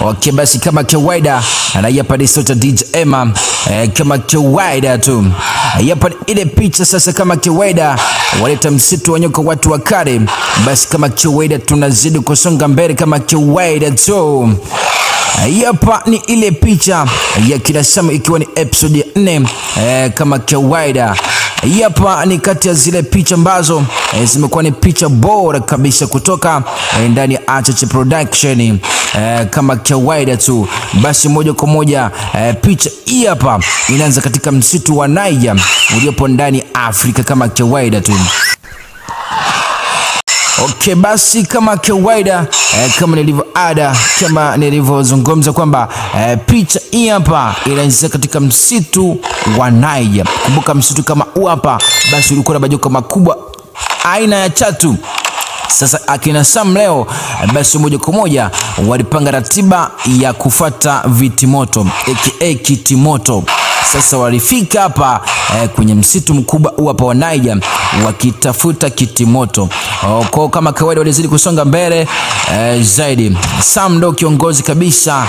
Okay, basi kama kawaida hapa ni Sota DJ Emma, kama kawaida tu hapa ile picha sasa. Kama kawaida waleta msitu wa nyoka watu wa kale, basi kama kawaida tunazidi kusonga mbele kama kawaida tu. Hapa ni ile picha ya kila Samu ikiwa ni episode ya 4 kama kawaida. Hapa ni kati ya zile picha ambazo zimekuwa ni picha bora kabisa kutoka ndani ya Achache Production kama kawaida tu. Basi moja kwa moja picha hii hapa inaanza katika msitu wa Niger uliopo ndani ya Afrika kama kawaida tu. Okay, basi kama kawaida kama nilivyoada, kama nilivyozungumza kwamba picha hii hapa inaanzia katika msitu wa Niger. Kumbuka msitu kama huu hapa basi ulikuwa na majoka makubwa aina ya chatu. Sasa akina Sam leo basi moja kwa moja walipanga ratiba ya kufata vitimoto aka kitimoto. Sasa walifika hapa kwenye msitu mkubwa huu hapa wa Niger wakitafuta kitimoto. Kwa kama kawaida walizidi kusonga mbele zaidi. Sam ndo kiongozi kabisa,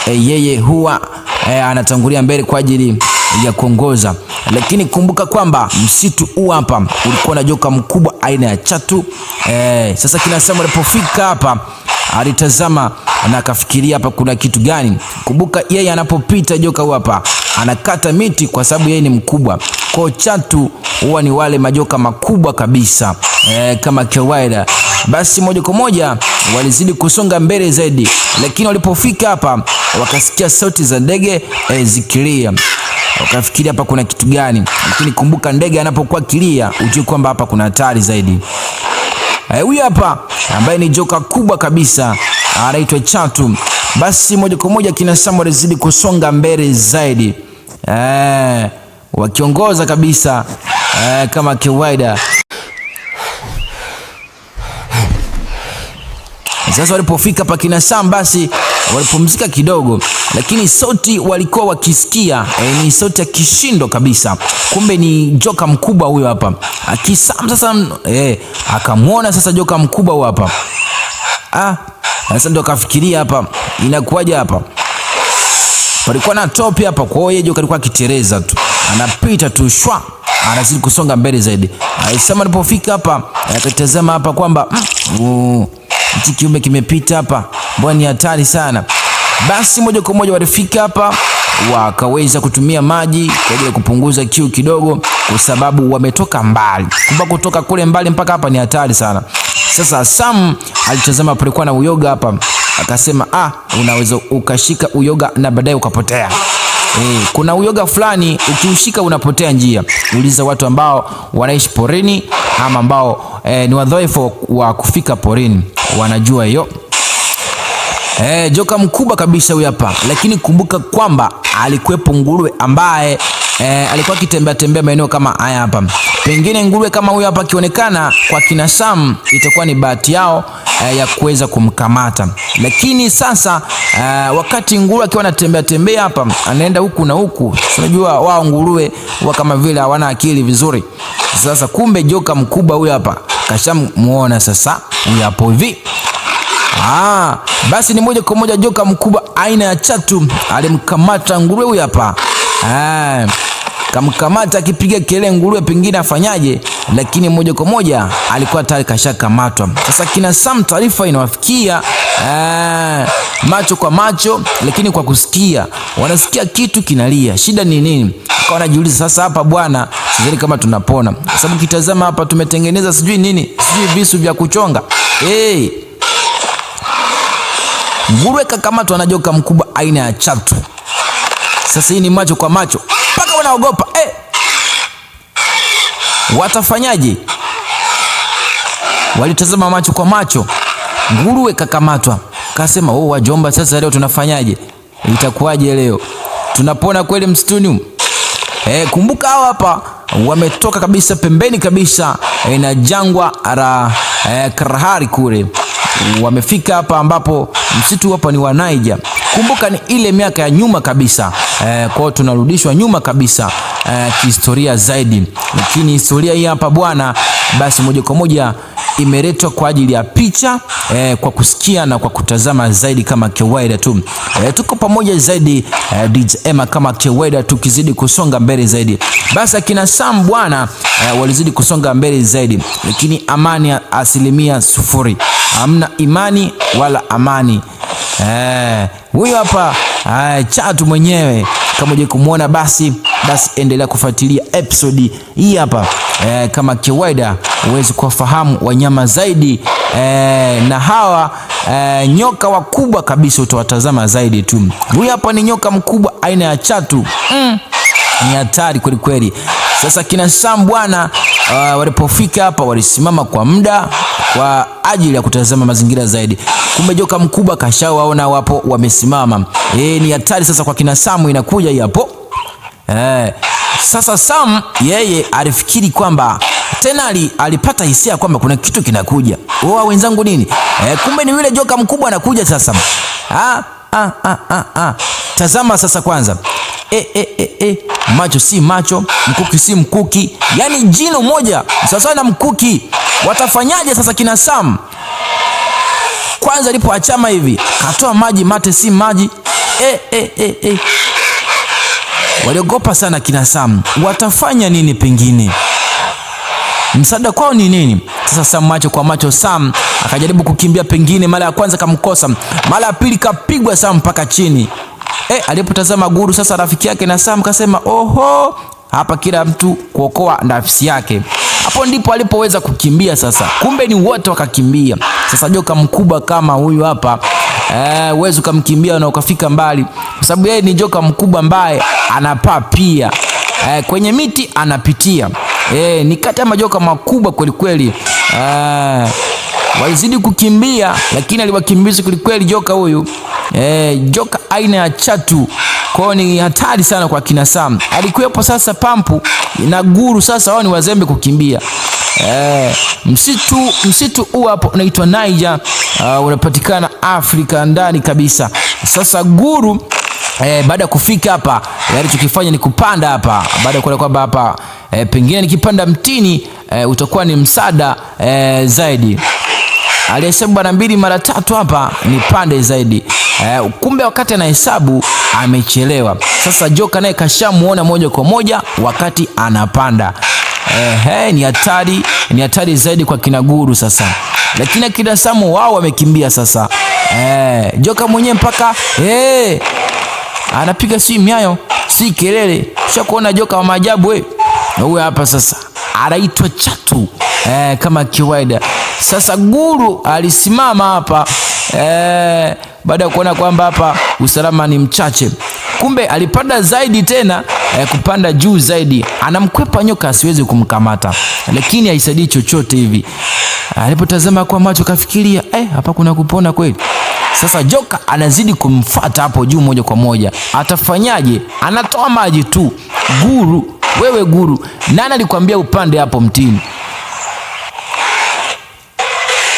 yeye huwa anatangulia mbele kwa ajili ya kuongoza. Lakini kumbuka kwamba msitu huu hapa ulikuwa na joka mkubwa aina ya chatu. Sasa kina Sam alipofika hapa alitazama na akafikiria hapa kuna kitu gani. Kumbuka yeye anapopita joka huu hapa anakata miti kwa sababu yeye ni mkubwa. Kwa chatu huwa ni wale majoka makubwa kabisa kama kawaida. Basi moja kwa moja walizidi kusonga mbele zaidi, lakini walipofika hapa wakasikia sauti za ndege zikilia. Wakafikiria hapa kuna kitu gani, lakini kumbuka ndege anapokuwa kilia ujue kwamba hapa kuna hatari zaidi. Huyu hapa ambaye ni joka kubwa kabisa anaitwa chatu. Basi moja kwa moja kina Sam walizidi kusonga mbele zaidi wakiongoza kabisa kama kawaida. Sasa walipofika hapa kina Sam basi walipumzika kidogo, lakini sauti walikuwa wakisikia ni sauti ya kishindo kabisa. Kumbe ni joka mkubwa huyo hapa. Akisam sasa akamwona sasa joka mkubwa huyo hapa. Sasa ndio akafikiria hapa inakuwaje hapa. Palikuwa na topi hapa, kwa hiyo joka alikuwa akitereza tu. Anapita tu shwa, anazidi kusonga mbele zaidi. Sam alipofika hapa akatazama hapa kwamba hichi kiumbe kimepita hapa, mbona ni hatari sana. Basi moja kwa moja walifika hapa wakaweza kutumia maji kwa ajili ya kupunguza kiu kidogo, kwa sababu wametoka mbali. Kumbuka kutoka kule mbali mpaka hapa ni hatari sana. Sasa Sam alitazama palikuwa na uyoga hapa, akasema unaweza ukashika uyoga na baadaye ukapotea. Kuna uyoga fulani ukiushika unapotea njia. Uliza watu ambao wanaishi porini ama ambao ni wadhaifu wa kufika porini, wanajua hiyo. Joka mkubwa kabisa huyu hapa, lakini kumbuka kwamba alikuwepo nguruwe ambaye alikuwa akitembea maeneo kama haya hapa. Pengine nguruwe kama huyu hapa akionekana kwa kina Sam itakuwa ni bahati yao ya kuweza kumkamata. Lakini sasa wakati nguruwe akiwa anatembea hapa anaenda huku na huku, unajua wao nguruwe wa kama vile hawana akili vizuri. Sasa kumbe joka mkubwa huyu hapa kashamuona sasa huyu hapo hivi. Basi ni moja kwa moja joka mkubwa aina ya chatu alimkamata nguruwe huyu hapa. Kamkamata akipiga kelele nguruwe pengine afanyaje, lakini moja kwa moja alikuwa tayari kashakamatwa. Sasa kina Sam taarifa inawafikia macho kwa macho, lakini kwa kusikia. Wanasikia kitu kinalia. Shida ni nini? Akawa anajiuliza sasa hapa bwana, sidhani kama tunapona. Kwa sababu kitazama hapa tumetengeneza sijui nini, sijui visu vya kuchonga. Nguruwe kakamatwa na joka mkubwa aina ya chatu. Sasa hii ni macho kwa macho, mpaka wanaogopa. Watafanyaje? Walitazama macho kwa macho, nguruwe kakamatwa. Kasema wajomba, sasa leo tunafanyaje? Itakuwaje leo? Tunapona kweli msituni? Kumbuka hao hapa wametoka kabisa pembeni kabisa na jangwa la Kalahari kule. wamefika hapa ambapo msitu hapa ni wa Niger. Kumbuka ni ile miaka ya nyuma kabisa, kwa hiyo tunarudishwa nyuma kabisa kihistoria zaidi, lakini historia hii hapa bwana, basi moja kwa moja imeletwa kwa ajili ya picha, kwa kusikia na kwa kutazama zaidi kama kawaida tu. Tuko pamoja zaidi DJ Emma kama kawaida, tukizidi kusonga mbele zaidi. Basi akina Sam bwana, walizidi kusonga mbele zaidi, lakini amani asilimia 0. Hamna imani wala amani. Huyo hapa Chatu mwenyewe kama uje kumuona, basi endelea kufuatilia episode hii hapa kama kawaida uweze kufahamu wanyama zaidi, na hawa nyoka wakubwa kabisa utawatazama zaidi tu. Huyu hapa ni nyoka mkubwa aina ya chatu, ni hatari kweli kweli. Sasa kina Sam bwana, walipofika hapa walisimama kwa muda kwa ajili ya kutazama mazingira zaidi. Kumbe joka mkubwa kashawaona wapo wamesimama. Ni hatari sasa kwa kina Sam, inakuja hapo. Sasa Sam yeye alifikiri kwamba tena alipata hisia kwamba kuna kitu kinakuja. Wenzangu nini? Kumbe ni yule joka mkubwa anakuja sasa. Tazama sasa kwanza. Macho si macho, mkuki si mkuki, yani jino moja sasa na mkuki. Watafanyaje sasa kina Sam? Kwanza alipoachama hivi katoa maji, mate si maji. Waliogopa sana kina Sam. Watafanya nini pengine? Msaada kwao ni nini? Sasa Sam macho kwa macho, Sam akajaribu kukimbia pengine, mara ya kwanza kamkosa, mara ya pili kapigwa Sam mpaka chini. Alipotazama Guru sasa rafiki yake na Sam kasema, oho, hapa kila mtu kuokoa nafsi yake. Hapo ndipo alipoweza kukimbia sasa. Kumbe ni wote wakakimbia. Sasa joka mkubwa kama huyu hapa, uwezo kumkimbia na ukafika mbali, kwa sababu yeye ni joka mkubwa ambaye anapaa pia, kwenye miti anapitia. Ni kati ya majoka makubwa kweli kweli. Walizidi kukimbia, lakini aliwakimbiza kweli kweli joka huyu. Joka aina ya chatu, kwa ni hatari sana kwa kina Sam. Alikuwepo sasa Pampu na Guru, sasa wao ni wazembe kukimbia. Msitu huu hapo unaitwa Niger, unapatikana Afrika ndani kabisa. Sasa Guru baada ya kufika hapa, alichokifanya ni kupanda hapa, baada ya kuona kwamba hapa pengine nikipanda mtini utakuwa ni msaada zaidi. Alihesabu mara 2 mara 3 hapa ni pande zaidi. Kumbe wakati anahesabu amechelewa. Sasa joka naye kashamuona moja kwa moja wakati anapanda. Ni hatari zaidi kwa kina Guru sasa. Lakini kina Samu wao wamekimbia sasa. Joka mwenyewe mpaka anapiga si miayo, si kelele. Ushakuona joka wa maajabu wewe? Huyu hapa sasa anaitwa Chatu kama kawaida. Sasa Guru alisimama hapa baada ya kuona kwamba hapa usalama ni mchache. Kumbe alipanda zaidi tena, kupanda juu zaidi. Anamkwepa nyoka asiweze kumkamata, lakini haisaidii chochote hivi. Alipotazama kwa macho kafikiria, hapa kuna kupona kweli. Sasa joka anazidi kumfuata hapo juu moja kwa moja. Atafanyaje? Anatoa maji tu. Guru, wewe Guru, nani alikwambia upande hapo mtini?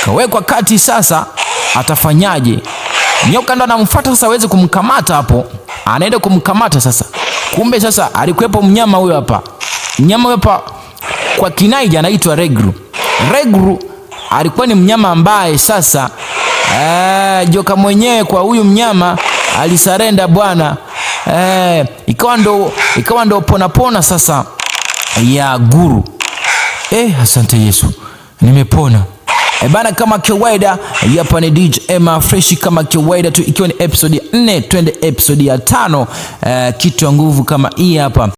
Kawekwa kati sasa, atafanyaje? Nyoka ndo anamfuata sasa aweze kumkamata hapo. Anaenda kumkamata sasa. Kumbe sasa alikuwepo mnyama huyo hapa. Mnyama huyo hapa kwa Kinaija anaitwa Regru. Regru alikuwa ni mnyama ambaye sasa joka mwenyewe kwa huyu mnyama alisarenda bwana. Ikawa ndo pona sasa ya Guru. Asante Yesu, nimepona. Bana kama kawaida hapa ni DJ Emma fresh kama kawaida tu, ikiwa ni episode 4 twende episode ya 5, kitu ya nguvu kama hii hapa.